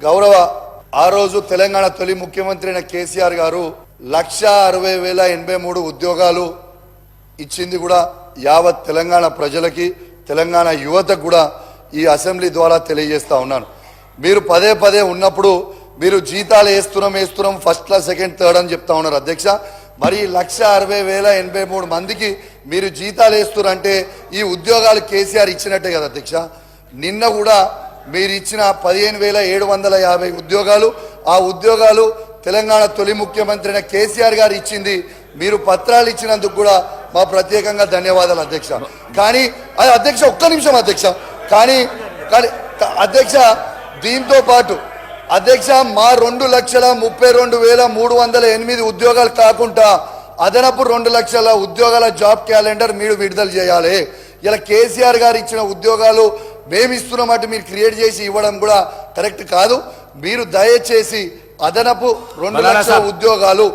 గౌరవ ఆ రోజు తెలంగాణ తొలి ముఖ్యమంత్రి అయిన కేసీఆర్ గారు 1,60,083 ఉద్యోగాలు ఇచ్చింది కూడా యావత్ తెలంగాణ ప్రజలకి, తెలంగాణ యువతకు కూడా ఈ అసెంబ్లీ ద్వారా తెలియజేస్తా ఉన్నాను. మీరు పదే పదే ఉన్నప్పుడు మీరు జీతాలు వేస్తున్నాం ఫస్ట్ క్లాస్ సెకండ్ థర్డ్ అని చెప్తా ఉన్నారు అధ్యక్ష. మరి 1,60,083 మందికి మీరు జీతాలు వేస్తున్నారంటే ఈ ఉద్యోగాలు కేసీఆర్ ఇచ్చినట్టే కదా అధ్యక్ష. నిన్న కూడా మీరు ఇచ్చిన 15,750 ఉద్యోగాలు, ఆ ఉద్యోగాలు తెలంగాణ తొలి ముఖ్యమంత్రి అయిన కేసీఆర్ గారు ఇచ్చింది. మీరు పత్రాలు ఇచ్చినందుకు కూడా మా ప్రత్యేకంగా ధన్యవాదాలు అధ్యక్ష. కానీ అది అధ్యక్ష ఒక్క నిమిషం అధ్యక్ష, కానీ అధ్యక్ష దీంతో పాటు అధ్యక్ష మా 2,32,308 ఉద్యోగాలు కాకుండా అదనపు 2 లక్షల ఉద్యోగాల జాబ్ క్యాలెండర్ మీరు విడుదల చేయాలి. ఇలా కేసీఆర్ గారు ఇచ్చిన ఉద్యోగాలు మేము ఇస్తున్నామంటే మీరు క్రియేట్ చేసి ఇవ్వడం కూడా కరెక్ట్ కాదు. మీరు దయచేసి అదనపు 2 లక్షల ఉద్యోగాలు